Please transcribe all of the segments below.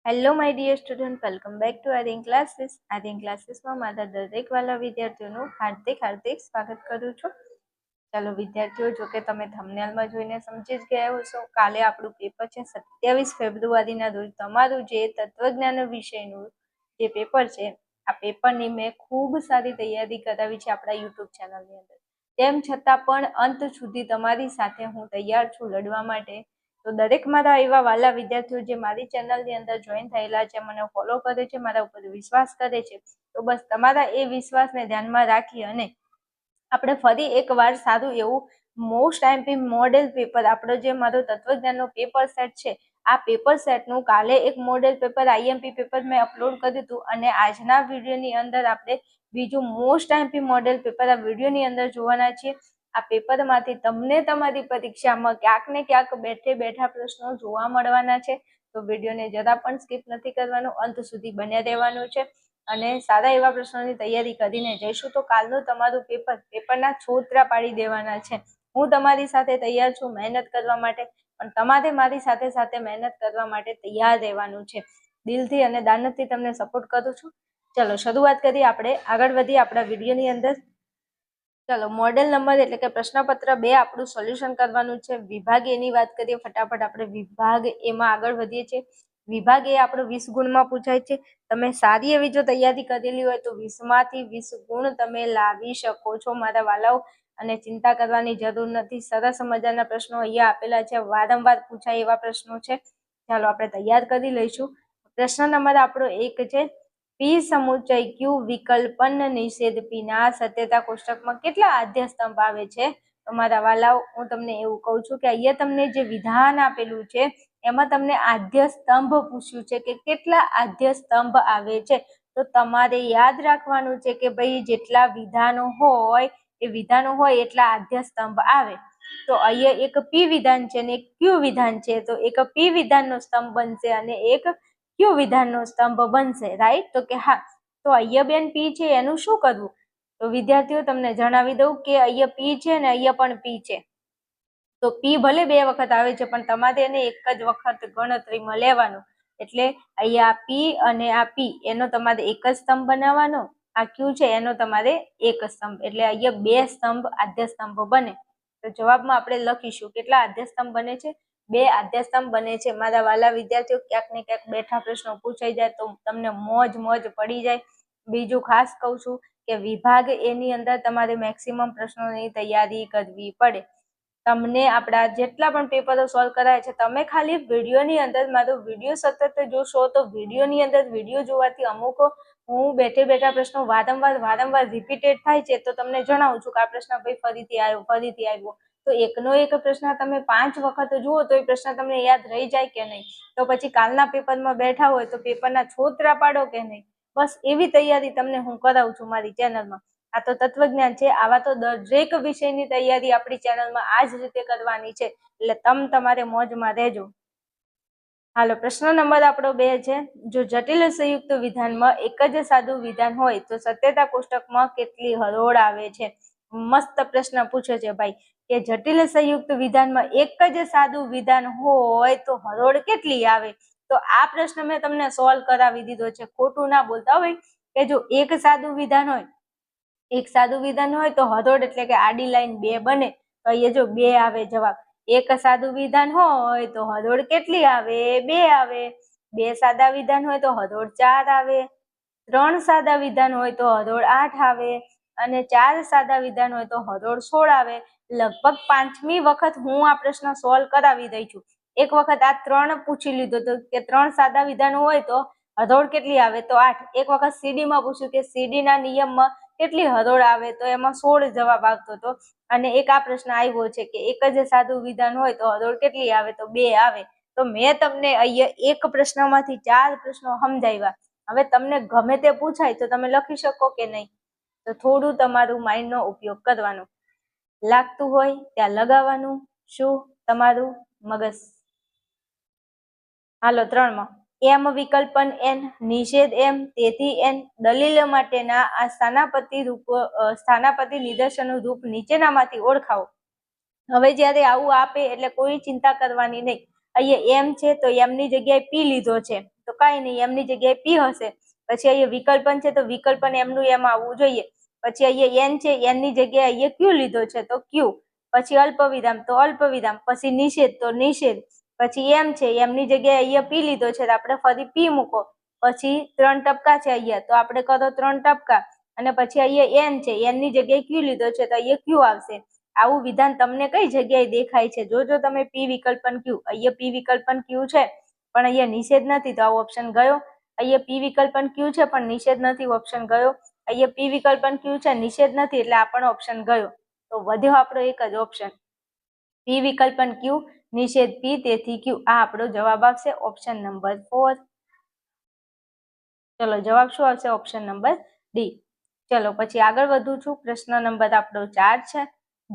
Hello my dear student, welcome back to Aryan classes. Aryan ક્લાસીસમાં મારા દરેક વાલા વિદ્યાર્થીઓનું હાર્દિક સ્વાગત કરું છું. ચાલો વિદ્યાર્થીઓ, જો કે તમે થંબનેલમાં જોઈને સમજી જ ગયા હશો, કાલે આપણું પેપર છે 27 ફેબ્રુઆરીના રોજ. તમારું જે તત્વજ્ઞાન વિષયનું જે પેપર છે, આ પેપરની મેં ખૂબ સારી તૈયારી કરાવી છે આપણા યુટ્યુબ ચેનલની અંદર. તેમ છતાં પણ અંત સુધી તમારી સાથે હું તૈયાર છું લડવા માટે. તો દરેક મારા એવા વાલા વિદ્યાર્થીઓ જે મારી ચેનલની અંદર જોઈન થયેલા છે, મને ફોલો કરે છે, મારા ઉપર વિશ્વાસ કરે છે, તો બસ તમારા એ વિશ્વાસને ધ્યાનમાં રાખી અને આપણે ફરી એકવાર સારું એવું મોસ્ટ આઈએમપી મોડેલ પેપર, આપણો જે મારો તત્વજ્ઞાનનો પેપર સેટ છે, આ પેપર સેટનું કાલે એક મોડેલ પેપર આઈએમપી પેપર મેં અપલોડ કર્યું હતું અને આજના વિડીયોની અંદર આપણે બીજું મોસ્ટ આઈએમપી મોડેલ પેપર આ વિડીયોની અંદર જોવાના છીએ. આ પેપરમાંથી તમને તમારી પરીક્ષામાં ક્યાંક ને ક્યાંક બેઠે બેઠા પ્રશ્નો જોવા મળવાના છે. તો વિડીયોને જરા પણ સ્કીપ નથી કરવાનું, અંત સુધી બન્યા રહેવાનું છે અને સારા એવા પ્રશ્નોની તૈયારી કરીને જઈશું. તો કાલનું તમારું પેપરના છોતરા પાડી દેવાના છે. હું તમારી સાથે તૈયાર છું મહેનત કરવા માટે, પણ તમારે મારી સાથે સાથે મહેનત કરવા માટે તૈયાર રહેવાનું છે. દિલથી અને દાનતથી તમને સપોર્ટ કરું છું. ચલો શરૂઆત કરીએ, આપણે આગળ વધીએ આપણા વિડીયોની અંદર. ચલો મોડેલ નંબર એટલે કે પ્રશ્નપત્ર 2 આપણું સોલ્યુશન કરવાનું છે. વિભાગ એ ની વાત કરીએ ફટાફટ. આપણે વિભાગ એમાં આગળ વધીએ છીએ. વિભાગ એ આપણો 20 ગુણમાં પૂછાય છે. તમે સારી એવી જો તૈયારી કરેલી હોય તો 20 માંથી 20 ગુણ તમે લાવી શકો છો મારા વાલાઓ, અને ચિંતા કરવાની જરૂર નથી. સરસ મજાના પ્રશ્નો અહીંયા આપેલા છે, વારંવાર પૂછાય એવા પ્રશ્નો છે. ચાલો આપણે તૈયાર કરી લઈશું. પ્રશ્ન નંબર આપણો 1 છે, પી સમુચય ક્યુ વિકલ્પન નિષેધ પી ના સત્યતા કોષ્ટકમાં કેટલા આદ્ય સ્તંભ આવે છે? તો મારા વાલાઓ, હું તમને એવું કહું છું કે અહીંયા તમને જે વિધાન આપેલું છે એમાં તમને આદ્ય સ્તંભ પૂછ્યું છે કે કેટલા આદ્ય સ્તંભ આવે છે. તો તમારે યાદ રાખવાનું છે કે ભાઈ જેટલા વિધાનો હોય એટલા આદ્ય સ્તંભ આવે. તો અહીંયા એક પી વિધાન છે ને એક ક્યુ વિધાન છે, તો એક પી વિધાનનો સ્તંભ બનશે અને એક ક્યુ વિધાનનો સ્તંભ બનશે, રાઈટ? તો કે હા. તો અહીંયા બેન પી છે, એનું શું કરવું? તો વિદ્યાર્થીઓ તમને જણાવી દઉં કે અહીંયા પી છે ને અહીંયા પણ પી છે. તો પી ભલે 2 વખત આવે છે પણ તમારે એને એક જ વખત ગણતરીમાં લેવાનું. એટલે અહીંયા પી અને આ પી એનો તમારે એક જ સ્તંભ બનાવવાનો, આ ક્યુ છે એનો તમારે એક સ્તંભ, એટલે અહીંયા 2 સ્તંભ આદ્ય સ્તંભ બને. તો જવાબમાં આપણે લખીશું કેટલા આદ્ય સ્તંભ બને છે? 2 આદ્ય સ્તંભ બને છે. મારા વાલા વિદ્યાર્થીઓ, ક્યાંક ને ક્યાંક બેઠા પ્રશ્નો પૂછાઈ જાય તો તમને મોજ પડી જાય. બીજું ખાસ કહું છું કે વિભાગ એની અંદર તમારે મેક્સિમમ પ્રશ્નોની તૈયારી કરવી પડે. તમને આપણા જેટલા પણ પેપરો સોલ્વ કરાય છે, તમે ખાલી વિડીયોની અંદર મારો વિડીયો સતત જોશો તો વિડીયોની અંદર વિડીયો જોવાથી અમુક હું બેઠા પ્રશ્નો વારંવાર રિપીટેડ થાય છે, તો તમને જણાવું છું કે આ પ્રશ્ન ભાઈ ફરીથી આવ્યો. તો એકનો એક પ્રશ્ન તમે 5 વખત જુઓ તો એ પ્રશ્ન તમને યાદ રહી જાય કે નહીં? તો પછી કાલના પેપરમાં બેઠા હોય તો પેપરના છોતરા પાડો કે નહીં? બસ એવી તૈયારી તમને હું કરાવું છું મારી ચેનલમાં. આ તો તત્વજ્ઞાન છે, આવા તો દરેક વિષયની તૈયારી આપણી ચેનલમાં આ જ રીતે કરવાની છે, એટલે તમારે મોજમાં રહેજો. હાલો, પ્રશ્ન નંબર આપણો 2 છે, જો જટિલ સંયુક્ત વિધાનમાં એક જ સાદું વિધાન હોય તો સત્યતા કોષ્ટકમાં કેટલી હરોળ આવે છે? મસ્ત પ્રશ્ન પૂછ્યો છે ભાઈ, કે જટિલ સંયુક્ત વિધાનમાં એક જ સાદું વિધાન હોય તો હરોળ કેટલી આવે? તો આ પ્રશ્ન મેં તમને સોલ્વ કરાવી દીધો છે, ખોટું ના બોલતા હોય. કે જો એક સાદું વિધાન હોય તો હરોળ એટલે કે આડી લાઈન 2 બને, તો અહીંયા જો 2 આવે જવાબ. એક સાદું વિધાન હોય તો હરોળ કેટલી આવે? 2 આવે. 2 સાદા વિધાન હોય તો હરોળ 4 આવે. 3 સાદા વિધાન હોય તો હરોળ 8 આવે અને 4 સાદા વિધાન હોય તો હરોળ 16 આવે. લગભગ 5મી વખત હું આ પ્રશ્ન સોલ્વ કરાવી દઈ છું. એક વખત આ 3 પૂછી લીધો તો કે 3 સાદા વિધાન હોય તો હરોળ કેટલી આવે? તો 8. એક વખત સીડી માં પૂછ્યું કે સીડી ના નિયમમાં કેટલી હરોળ આવે? તો એમાં 16 જવાબ આવતો હતો. અને એક આ પ્રશ્ન આવ્યો છે કે એક જ સાદું વિધાન હોય તો હરોળ કેટલી આવે? તો 2 આવે. તો મેં તમને અહીંયા એક પ્રશ્નમાંથી 4 પ્રશ્નો સમજાવ્યા. હવે તમને ગમે તે પૂછાય તો તમે લખી શકો કે નહીં? તો થોડું તમારું માઇન્ડનો ઉપયોગ કરવાનો. લાગતું હોય ત્યાં લગાવવાનું. શું? તમારું મગજ. હાલો, 3માં એમ વિકલ્પન n, નિષેધ m, તેથી n, દલીલ માટેના આ સ્થાનાપતિ નિદર્શનનું રૂપ નીચેનામાંથી ઓળખાવો. હવે જ્યારે આવું આપે એટલે કોઈ ચિંતા કરવાની નહીં. અહીંયા m છે તો m ની જગ્યાએ p લીધો છે. તો કાંઈ નહીં, એમની જગ્યાએ પી હશે. પછી અહીંયા વિકલ્પન છે તો વિકલ્પન એમનું એમ આવવું જોઈએ. પછી અહીંયા એન છે, એનની જગ્યાએ અહીંયા ક્યુ લીધો છે તો ક્યુ. પછી અલ્પવિરામ તો અલ્પવિરામ. પછી નિષેધ તો નિષેધ. પછી એમ છે, એમની જગ્યાએ અહીંયા પી લીધો છે તો આપણે ફરી પી મૂકો. પછી 3 ટપકા છે અહીંયા તો આપણે કરો 3 ટપકા. અને પછી અહીંયા એન છે, એનની જગ્યાએ ક્યુ લીધો છે તો અહીંયા ક્યુ આવશે. આવું વિધાન તમને કઈ જગ્યાએ દેખાય છે? જોજો તમે પી વિકલ્પન ક્યુ. અહીંયા પી વિકલ્પન ક્યુ છે પણ અહીંયા નિષેધ નથી તો આ ઓપ્શન ગયો. અહીંયા પી વિકલ્પન ક્યુ છે પણ નિષેધ નથી, ઓપ્શન ગયો. અહીંયા પી વિકલ્પન ક્યુ છે, નિષેધ નથી એટલે આ પણ ઓપ્શન ગયો. તો વધ્યો આપણો એક જ ઓપ્શન, પી વિકલ્પન ક્યુ, નિષેધ પી, તેથી ક્યુ. આ આપણો જવાબ આવશે ઓપ્શન નંબર 4. ચલો જવાબ શું આવશે? Option number D. ચલો પછી આગળ વધું છું. પ્રશ્ન નંબર આપણો 4 છે.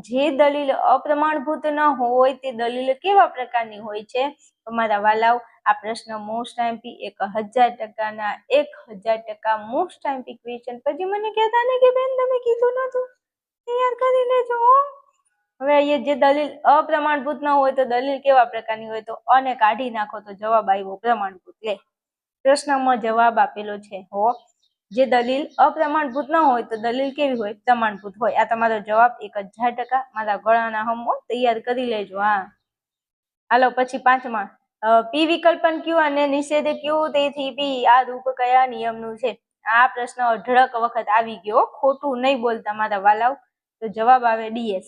જે દલીલ અપ્રમાણભૂત ન હોય તે દલીલ કેવા પ્રકારની હોય છે? તો મારા વાલાઓ, આ પ્રશ્ન મોસ્ટ આઈએમપી 1000%ના 1000% મોસ્ટ આઈએમપી ક્વેશ્ચન. પછી મને કહેતા ને કે બેન તમે કીધું નતું, તૈયાર કરી લેજો. હવે અહીંયા જે દલીલ અપ્રમાણભૂત ન હોય તો દલીલ કેવા પ્રકારની હોય? તો અને કાઢી નાખો તો જવાબ આવ્યો પ્રમાણભૂત. લે, પ્રશ્નમાં જવાબ આપેલો છે હો. જે દલીલ અપ્રમાણભૂત ન હોય તો દલીલ કેવી હોય? પ્રમાણભૂત હોય. આ તમારો જવાબ 1000%. મારા ગળાના હમો તૈયાર કરી લેજો. હા, હાલો પછી 5માં, પી વિકલ્પન ક્યુ અને નિષેધ ક્યુ, તેથી પી. આ રૂપ કયા નિયમનું છે? આ પ્રશ્ન અઢળક વખત આવી ગયો, ખોટું નહીં બોલતા મારા વાલાઓ. તો જવાબ આવે ડીએસ.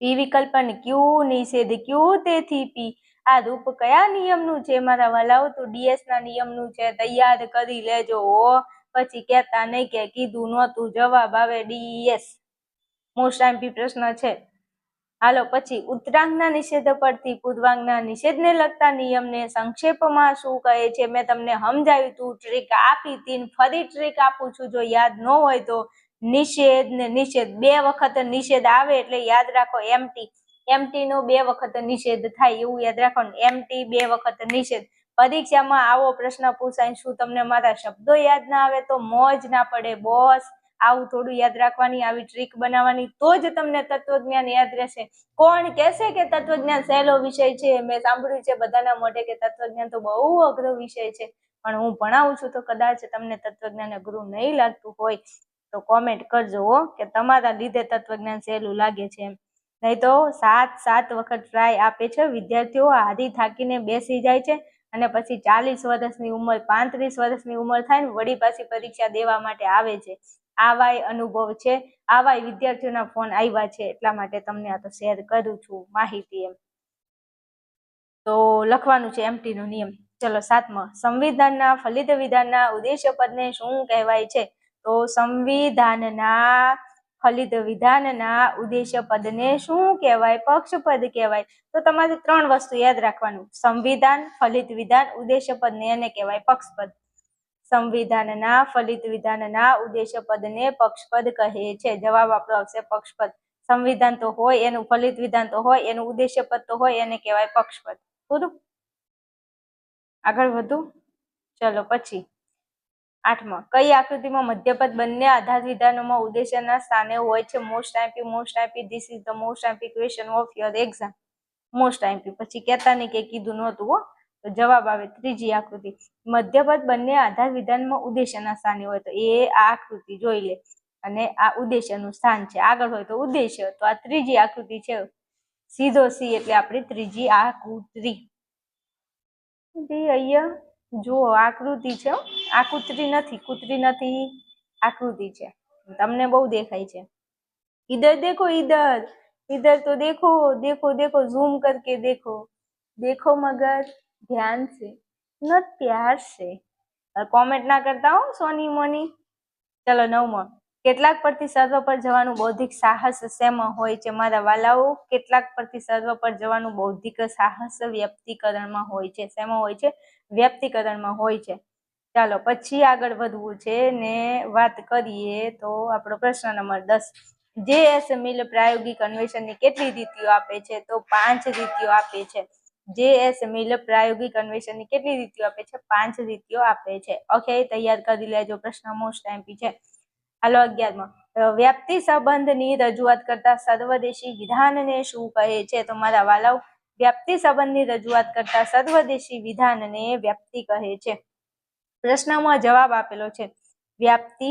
પી વિકલ્પન ક્યુ, નિષેધ ક્યુ, તેથી પી. આ રૂપ કયા નિયમનું છે મારા વાલાઓ? તો ડીએસ ના નિયમનું છે. તૈયાર કરી લેજો. પછી કહેતા નહીં કે કીધું નહોતું. જવાબ આવે ડીએસ. મોસ્ટ આઈએમપી પ્રશ્ન છે. હાલો પછી, ઉત્તરાંગના નિષેધ પરથી પૂર્વાંગના નિષેધને લગતા નિયમને સંક્ષેપમાં શું કહે છે? મેં તમને સમજાવ્યું તું, ટ્રીક આપી હતી, ફરી ટ્રીક આપું છું. જો યાદ ન હોય તો નિષેધ ને નિષેધ 2 વખત નિષેધ આવે એટલે યાદ રાખો એમટી. એમટી નો 2 વખત નિષેધ થાય એવું યાદ રાખવાનું. એમટી 2 વખત નિષેધ. પરીક્ષામાં આવો પ્રશ્ન પૂછાય, શું તમને મારા શબ્દો યાદ ના આવે? તો મોજ ના પડે બોસ. આવું થોડું યાદ રાખવાની, આવી ટ્રીક બનાવવાની, તો જ તમને તત્વજ્ઞાન યાદ રહેશે. કોણ કહેશે કે તત્વજ્ઞાન સહેલો વિષય છે? મેં સાંભળ્યું છે બધાના મોઢે કે તત્વજ્ઞાન તો બહુ અઘરો વિષય છે, પણ હું ભણાવું છું તો કદાચ તમને તત્વજ્ઞાન અઘરું નહીં લાગતું હોય તો કોમેન્ટ કરજો કે તમારા લીધે તત્વજ્ઞાન સહેલું લાગે છે એમ. નહીં તો 7 વખત ટ્રાય આપે છે. વિદ્યાર્થીઓ હારી થાકીને બેસી જાય છે અને પછી 40 વર્ષની ઉંમર, 35 વર્ષની ઉંમર થાય ને વળી પાછી પરીક્ષા દેવા માટે આવે છે. આવાય અનુભવ છે, આવાય વિદ્યાર્થીઓના ફોન આવ્યા છે, એટલા માટે તમને આ તો શેર કરું છું માહિતી એમ. તો લખવાનું છે એમટી નો નિયમ. ચલો 7માં, સંવિધાનના ફલિત વિધાનના ઉદ્દેશ્ય પદને શું કહેવાય છે? તો સંવિધાનના ફલિત વિધાનના ઉદ્દેશ્ય પદને શું કહેવાય? પક્ષપદ કહેવાય. તો તમારે 3 વસ્તુ યાદ રાખવાનું. સંવિધાન, ફલિત વિધાન, ઉદ્દેશ્ય પદને એને કહેવાય પક્ષપદ. સંવિધાનના ફલિત વિધાનના ઉદ્દેશ્ય પદને પક્ષપદ કહે છે. જવાબ આપણો આવશે પક્ષપદ. સંવિધાન તો હોય, એનું ફલિત વિધાન તો હોય, એનું ઉદ્દેશ્ય પદ તો હોય, એને કહેવાય પક્ષપદ. પૂરું. આગળ વધુ. ચલો પછી 8માં, કઈ આકૃતિમાં મધ્યપદ બંને આધાર વિધાનોમાં ઉદ્દેશ્યના સ્થાને હોય છે? Most IMP. This is the most IMP question of your exam. Most IMP. પછી કહેતા નહીં કે કીધું નહોતું હો. તો જવાબ આવે 3જી આકૃતિ. મધ્યપદ બંને આધાર વિધાનમાં ઉદ્દેશ્યના સ્થાને હોય તો એ આ આકૃતિ જોઈ લે, અને આ ઉદ્દેશ્યનું સ્થાન છે. આગળ હોય તો ઉદ્દેશ્ય, તો આ 3જી આકૃતિ છે. સીધો સી એટલે આપણી 3જી આકૃતિ. અહીંયા જો આકૃતિ છે, આકૃતિ નથી, કૂતરી નથી, આકૃતિ છે. તમને બહુ દેખાય છે. इधर देखो, इधर इधर तो देखो, देखो देखो, जूम करके देखो, देखो मगर ध्यान से, न प्यार से. कमेंट ना करता हो सोनी मोनी. चलो 9માં, કેટલાક પરથી સર્વ પર જવાનું બૌદ્ધિક સાહસ શેમાં હોય છે મારા વાલાઓ? કેટલાક પરથી સર્વ પર જવાનું બૌદ્ધિક સાહસ વ્યક્તિકરણમાં હોય છે. શેમાં હોય છે? વ્યક્તિકરણમાં હોય છે. ચાલો પછી આગળ વધવું છે ને વાત કરીએ તો આપણો પ્રશ્ન નંબર 10. JS મિલ પ્રાયોગિક અન્વેષણની કેટલી રીતિઓ આપે છે? તો 5 રીતિઓ આપે છે. JS મિલ પ્રાયોગિક અન્વેષણની કેટલી રીતિઓ આપે છે? 5 રીતિઓ આપે છે. ઓકે, તૈયાર કરી લેજો. પ્રશ્ન મોસ્ટ આઈએમપી છે. હાલો 11માં, વ્યાપ્તિ સંબંધની રજૂઆત કરતા સર્વદેશી વિધાનને શું કહે છે? તો મારા વાલાઓ, વ્યાપ્તિ સંબંધની રજૂઆત કરતા સર્વદેશી વિધાનને વ્યાપ્તિ કહે છે. પ્રશ્નમાં જવાબ આપેલો છે વ્યાપ્તિ.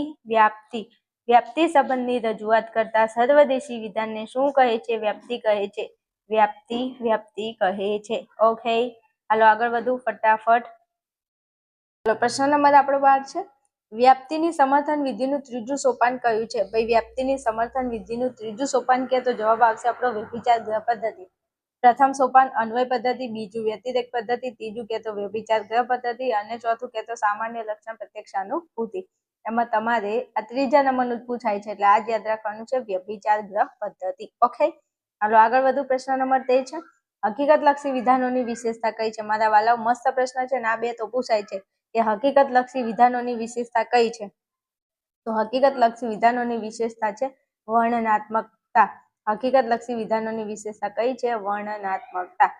વ્યાપ્તિ સંબંધની રજૂઆત કરતા સર્વદેશી વિધાનને શું કહે છે? વ્યાપ્તિ કહે છે. વ્યાપ્તિ કહે છે. ઓકે, હાલો આગળ વધુ ફટાફટ. પ્રશ્ન નંબર આપણો 12 છે. વ્યાપ્તિની સમર્થન વિધિનું ત્રીજું સોપાન કયું છે? ભાઈ વ્યાપ્તિની સમર્થન વિધિનું ત્રીજું સોપાન કે તો જવાબ આવશે આપણો વ્યભિચાર ગ્રહ પદ્ધતિ. પ્રથમ સોપાન અન્વય પદ્ધતિ, બીજું વ્યતિરેક પદ્ધતિ, ત્રીજું કે તો વ્યભિચાર ગ્રહ પદ્ધતિ અને ચોથું કે તો સામાન્ય લક્ષણ પ્રત્યક્ષાનુભૂતિ. એમાં તમારે આ ત્રીજા નંબરનું પૂછાય છે એટલે આ યાદ રાખવાનું છે વ્યભિચાર ગ્રહ પદ્ધતિ. ઓકે, હાલો આગળ વધુ. પ્રશ્ન નંબર 13 છે. હકીકત લક્ષી વિધાનોની વિશેષતા કઈ છે? મારા વાલાઓ મસ્ત પ્રશ્ન છે ને આ બે તો પૂછાય છે કે હકીકત લક્ષી વિધાનોની વિશેષતા કઈ છે? તો હકીકત લક્ષી વિધાનોની વિશેષતા છે વર્ણનાત્મકતા. હકીકત લક્ષી વિધાનોની વિશેષતા કઈ છે? વર્ણનાત્મકતા.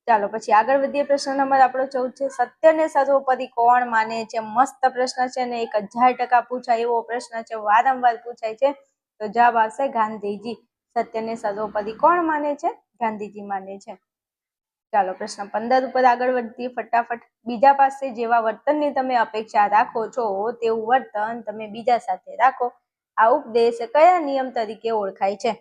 ચાલો પછી આગળ વધીએ. પ્રશ્ન નંબર આપણો 14 છે. સત્યને સર્વોપરી કોણ માને છે? મસ્ત પ્રશ્ન છે ને 1000% પૂછાય એવો પ્રશ્ન છે, વારંવાર પૂછાય છે. તો જવાબ આવશે ગાંધીજી. સત્યને સર્વોપરી કોણ માને છે? ગાંધીજી માને છે. ચાલો પ્રશ્ન 15 ઉપર આગળ વધીએ ફટાફટ. બીજા પાસે જેવા વર્તનની તમે અપેક્ષા રાખો છો તેવું વર્તન તમે બીજા સાથે રાખો. આ ઉપદેશ કયા નિયમ તરીકે ઓળખાય છે?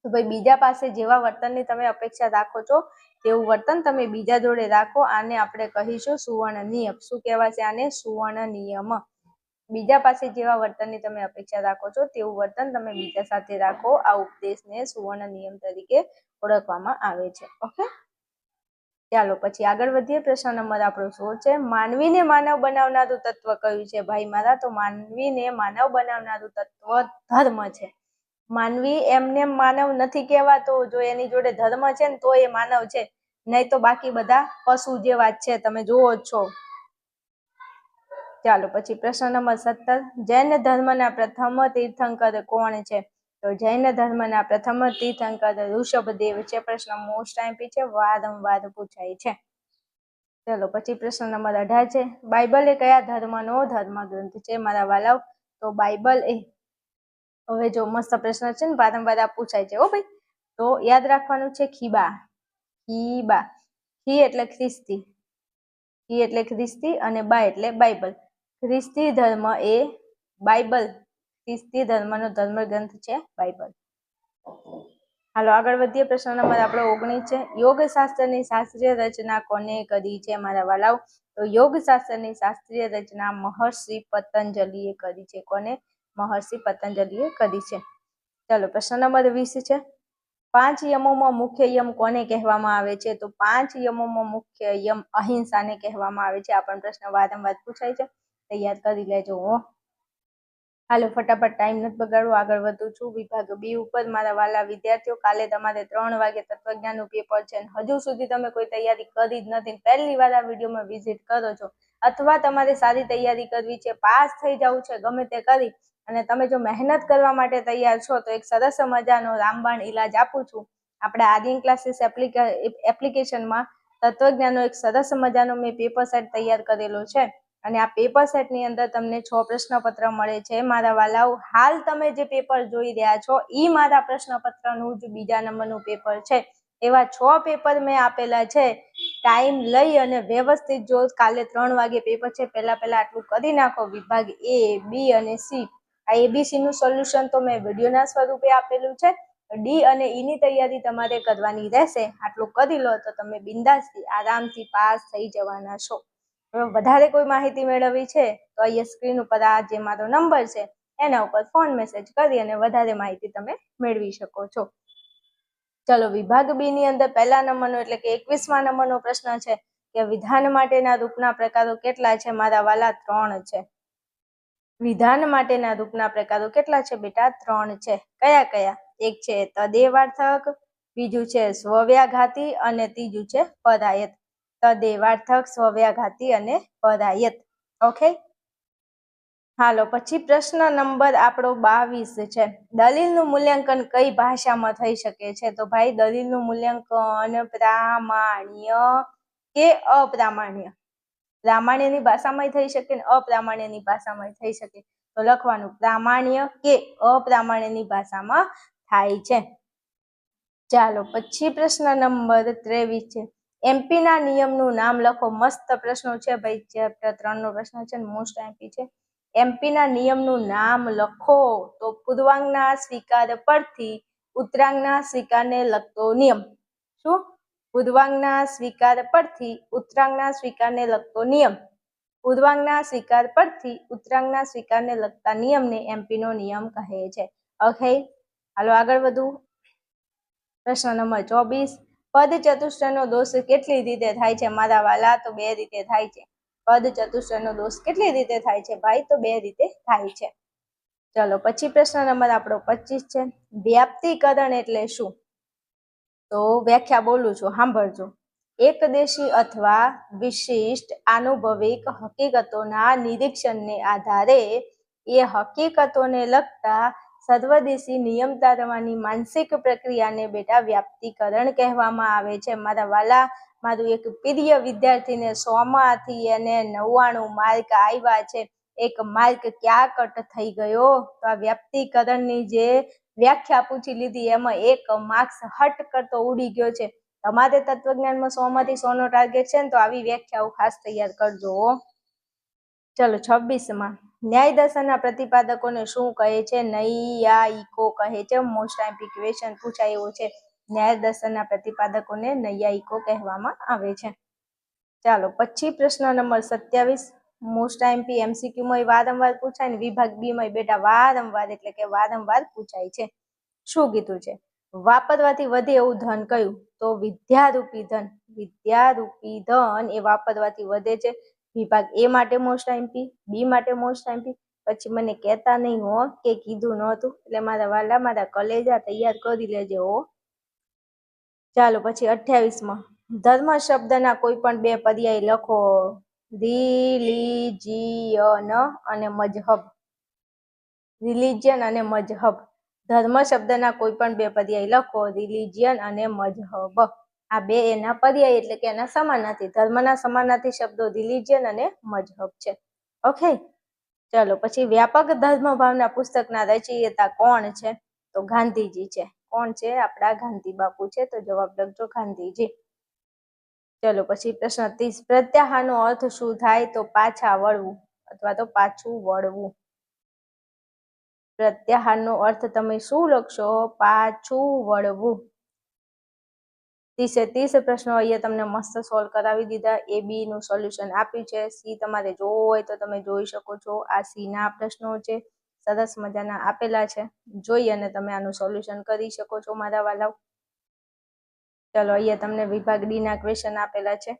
તો ભાઈ બીજા પાસે જેવા વર્તનની તમે અપેક્ષા રાખો છો તેવું વર્તન તમે બીજા જોડે રાખો. આને આપણે કહીશું સુવર્ણ નિયમ. શું કહેવાશે આને? સુવર્ણ નિયમ. બીજા પાસે જેવા વર્તનની તમે અપેક્ષા રાખો છો તેવું વર્તન તમે બીજા સાથે રાખો. આ ઉપદેશને સુવર્ણ નિયમ તરીકે ઓળખવામાં આવે છે. ઓકે, ચાલો પછી આગળ વધીએ. પ્રશ્ન નંબર આપણો 16 છે. માનવીને માનવ બનાવનારું તત્વ કયું છે? ભાઈ મારા તો માનવીને માનવ બનાવનારું તત્વ ધર્મ છે. માનવી એમને માનવ નથી કહેવાતો. જો એની જોડે ધર્મ છે ને તો એ માનવ છે, નહીં તો બાકી બધા પશુ જેવા જ છે, તમે જોવો જ છો. ચાલો પછી પ્રશ્ન નંબર 17. જૈન ધર્મના પ્રથમ તીર્થંકર કોણ છે? તો જૈન ધર્મના પ્રથમ તીર્થંકર ઋષભદેવ છે. પ્રશ્ન મોસ્ટ આઈમ્પી છે, વારંવાર પૂછાય છે. ચલો પછી પ્રશ્ન નંબર 18 છે. બાઇબલ એ કયા ધર્મનો ધર્મગ્રંથ છે? મારા વાલાઓ તો બાઇબલ એ, હવે જો મસ્ત પ્રશ્ન છે ને વારંવાર આ પૂછાય છે હો ભાઈ, તો યાદ રાખવાનું છે ખીબા. ખી એટલે ખ્રિસ્તી, ખી એટલે ખ્રિસ્તી અને બા એટલે બાઇબલ. ખ્રિસ્તી ધર્મ એ બાઇબલ, ખ્રિસ્તી ધર્મનો ધર્મગ્રંથ છે બાઇબલ. હાલો આગળ વધીએ. પ્રશ્ન નંબર આપણો 19 છે. યોગશાસ્ત્રની શાસ્ત્રીય રચના કોને કરી છે? મારા વાલાઓ તો યોગશાસ્ત્રની શાસ્ત્રીય રચના મહર્ષિ પતંજલિએ કરી છે. કોને? મહર્ષિ પતંજલિએ કરી છે. ચાલો પ્રશ્ન નંબર 20 છે. 5 યમોમાં મુખ્ય યમ કોને કહેવામાં આવે છે? તો 5 યમોમાં મુખ્ય યમ અહિંસાને કહેવામાં આવે છે. આ પણ પ્રશ્ન વારંવાર પૂછાય છે, તૈયાર કરી લેજો હો. હાલો ફટાફટ, ટાઈમ નથી બગાડવો, આગળ વધું છું. વિભાગ બી ઉપર મારા વાલા વિદ્યાર્થીઓ, કાલે તમારે 3 વાગે તત્વજ્ઞાનનું પેપર છે. હજુ સુધી તમે કોઈ તૈયારી કરી જ નથી, પહેલી વાર આ વિડીયોમાં વિઝિટ કરો છો, અથવા તમારે સારી તૈયારી કરવી છે, પાસ થઈ જવું છે, ગમે તે કરી અને તમે જો મહેનત કરવા માટે તૈયાર છો તો એક સરસ મજાનો રામબાણ ઈલાજ આપું છું. આપણે આર્યન ક્લાસીસ એપ્લિકેશનમાં તત્વજ્ઞાનનો એક સરસ મજાનો મેં પેપર સેટ તૈયાર કરેલો છે અને આ પેપર સેટની અંદર તમને 6 પ્રશ્નપત્ર મળે છે. મારા વાલાઓ હાલ તમે જે પેપર જોઈ રહ્યા છો એ મારા પ્રશ્નપત્રનું જ બીજા નંબરનું પેપર છે. એવા 6 પેપર મેં આપેલા છે. ટાઈમ લઈ અને વ્યવસ્થિત જો કાલે 3 વાગે પેપર છે, પહેલા આટલું કરી નાખો. વિભાગ એ, બી અને સી, આ એબીસી નું સોલ્યુશન તો મેં વિડીયોના સ્વરૂપે આપેલું છે. ડી અને ઈ ની તૈયારી તમારે કરવાની રહેશે. આટલું કરી લો તો તમે બિંદાસથી આરામથી પાસ થઈ જવાના છો. હવે વધારે કોઈ માહિતી મેળવવી છે તો અહીંયા સ્ક્રીન ઉપર આ જે મારો નંબર છે એના ઉપર ફોન મેસેજ કરી અને વધારે માહિતી તમે મેળવી શકો છો. ચલો વિભાગ બી ની અંદર પહેલા નંબરનો એટલે કે 21મા નંબરનો પ્રશ્ન છે કે વિધાન માટેના રૂપના પ્રકારો કેટલા છે? મારા વાલા 3 છે. વિધાન માટેના રૂપના પ્રકારો કેટલા છે બેટા? 3 છે. કયા કયા? એક છે તદેવાર્થક, બીજું છે સ્વવ્યાઘાતી અને ત્રીજું છે પરાયત. તદેવાર્થક, સ્વવ્યાઘાતી અને પરાયત. ઓકે, હાલો પછી પ્રશ્ન નંબર આપણો 22 છે. દલીલનું મૂલ્યાંકન કઈ ભાષામાં થઈ શકે છે? તો ભાઈ દલીલનું મૂલ્યાંકન પ્રામાણ્ય કે અપ્રામાણ્ય, પ્રામાણ્યની ભાષામાં થઈ શકે ને અપ્રામાણ્યની ભાષામાં થઈ શકે. તો લખવાનું પ્રામાણ્ય કે અપ્રામાણ્યની ભાષામાં થાય છે. ચાલો પછી પ્રશ્ન નંબર 23 છે. એમપી ના નિયમનું નામ લખો. મસ્ત પ્રશ્નો છે ભાઈ, ચેપ્ટર 3 નો પ્રશ્ન છે, મોસ્ટ એમપી છે. એમપી ના નિયમનું નામ લખો. તો પૂર્વાંગના સ્વીકાર પરથી ઉત્તરાંગના સ્વીકારને લગતો નિયમ. શું? પૂર્વાંગના સ્વીકાર પરથી ઉત્તરાંગના સ્વીકારને લગતો નિયમ. પૂર્વાંગના સ્વીકાર પરથી ઉત્તરાંગના સ્વીકારને લગતા નિયમને એમપી નો નિયમ કહે છે. ઓકે, હાલો આગળ વધુ. પ્રશ્ન નંબર 24. પદ ચતુષ્ટયનો દોષ કેટલી રીતે થાય છે મારા વાલા? તો 2 રીતે થાય છે. પદ ચતુષ્ટયનો દોષ કેટલી રીતે થાય છે ભાઈ? તો 2 રીતે થાય છે. ચલો પછી પ્રશ્ન નંબર આપણો 25 છે. વ્યાપ્તિકરણ એટલે શું? તો વ્યાખ્યા બોલું છું, સાંભળજો. એકદેશી અથવા વિશિષ્ટ આનુભવિક હકીકતોના નિરીક્ષણને આધારે એ હકીકતોને લગતા સર્વદેશી નિયમ તારવવાની માનસિક પ્રક્રિયાને બેટા વ્યાપ્તિકરણ કહેવામાં આવે છે. મારા વાલા, મારું એક પ્રિય વિદ્યાર્થીને 100માંથી એને 99 માર્ક આવ્યા છે. એક માર્ક ક્યાં કટ થઈ ગયો? તો આ વ્યાપ્તિકરણની જે વ્યાખ્યા પૂછી લીધી એમાં એક માર્ક્સ હટ કરતો ઉડી ગયો છે. તમારે તત્વજ્ઞાનમાં 100માંથી 100 નો ટાર્ગેટ છે ને, તો આવી વ્યાખ્યાઓ ખાસ તૈયાર કરજો. ચલો 26માં. ન્યાય દર્શનના પ્રતિપાદકોને શું કહે છે? નૈયાયિકો કહે છે. મોસ્ટ એમ્પી ક્વેશ્ચન પૂછાયો છે. ન્યાય દર્શનના પ્રતિપાદકોને નૈયાયિકો કહેવામાં આવે છે. ચાલો પછી પ્રશ્ન નંબર 27. મોસ્ટ એમ્પી એમસીક્યુમાં વારંવાર પૂછાય ને વિભાગ બી માં બેટા વારંવાર એટલે કે વારંવાર પૂછાય છે. શું કીધું છે? વાપરવાથી વધે એવું ધન કયું? તો વિદ્યારૂપી ધન. વિદ્યારૂપી ધન એ વાપરવાથી વધે છે. વિભાગ એ માટે મોસ્ટ એમપી, બી માટે મોસ્ટ એમપી. પછી મને કહેતા નહીં હો કે કીધું નહોતું. એટલે મારા વાલા, મારા કલેજા તૈયાર કરી લેજો હો. ચાલો પછી 28માં. ધર્મ શબ્દના કોઈ પણ 2 પર્યાય લખો. રિલિજિયન અને મજહબ. રિલિજિયન અને મજહબ. ધર્મ શબ્દના કોઈ પણ 2 પર્યાય લખો. રિલિજિયન અને મજહબ. આ 2 એના પર્યાય એટલે કે એના સમાનાર્થી. ધર્મના સમાનાર્થી શબ્દો રિલિજિયન અને મજહબ છે. ઓકે, ચલો પછી વ્યાપક ધર્મ ભાવના પુસ્તકના રચયિતા કોણ છે? તો ગાંધીજી છે. કોણ છે? આપણા ગાંધી બાપુ છે. તો જવાબ લખજો ગાંધીજી. ચલો પછી પ્રશ્ન 30. પ્રત્યાહારનો અર્થ શું થાય? તો પાછા વળવું અથવા તો પાછું વળવું. પ્રત્યાહારનો અર્થ તમે શું લખશો? પાછું વળવું. 30 પ્રશ્નો અહીંયા તમને મસ્ત સોલ્વ કરાવી દીધા. એ બી નું સોલ્યુશન આપ્યું છે. સી તમારે જોવો હોય તો તમે જોઈ શકો છો. આ સી ના પ્રશ્નો છે, સરસ મજાના આપેલા છે. જોઈ અને તમે આનું સોલ્યુશન કરી શકો છો મારા વાલાઓ. ચલો અહીંયા તમને વિભાગ ડી ના ક્વેશ્ચન આપેલા છે.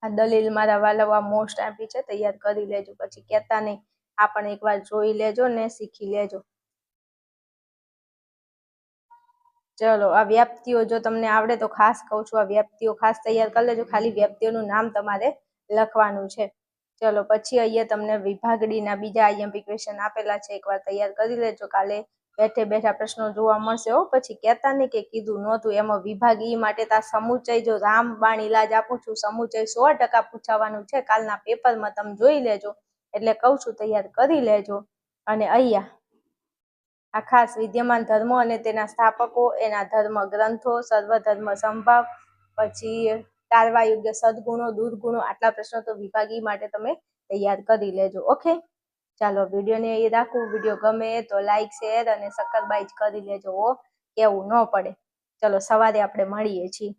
આ દલીલ મારા વાલાઓ આ મોસ્ટ આપી છે, તૈયાર કરી લેજો. પછી કહેતા નહીં, આ પણ એકવાર જોઈ લેજો ને શીખી લેજો. ચલો આ વ્યાપ્તિઓ જો તમને આવડે તો ખાસ કહું છું, આ વ્યાપ્તિઓ ખાસ તૈયાર કરી લેજો. ખાલી વ્યાપ્તિઓનું નામ તમારે લખવાનું છે. ચલો પછી અહીંયા તમને વિભાગ ડી ના બીજા આઈએમપી ક્વેશ્ચન આપેલા છે, એકવાર તૈયાર કરી લેજો. કાલે બેઠે બેઠા પ્રશ્નો જોવા મળશે હો. પછી કહેતા નહીં કે કીધું નહોતું. એમાં વિભાગ ઈ માટે તા સમુચય જો રામબાણ ઇલાજ આપું છું, સમુચય 100% પૂછાવાનું છે. કાલના પેપરમાં તમે જોઈ લેજો. એટલે કહું છું તૈયાર કરી લેજો. અને અહીંયા આ ખાસ વિદ્યમાન ધર્મો અને તેના સ્થાપકો, એના ધર્મ ગ્રંથો, સર્વધર્મ સંભાવ, પછી ટાળવા યોગ્ય સદગુણો, દુર્ગુણો, આટલા પ્રશ્નો તો વિભાગી માટે તમે તૈયાર કરી લેજો. ઓકે, ચાલો વિડીયોને અહીં રાખું. વિડીયો ગમે તો લાઈક, શેર અને સબસ્ક્રાઇબ કરી લેજો. કેવું ન પડે. ચલો સવારે આપણે મળીએ છીએ.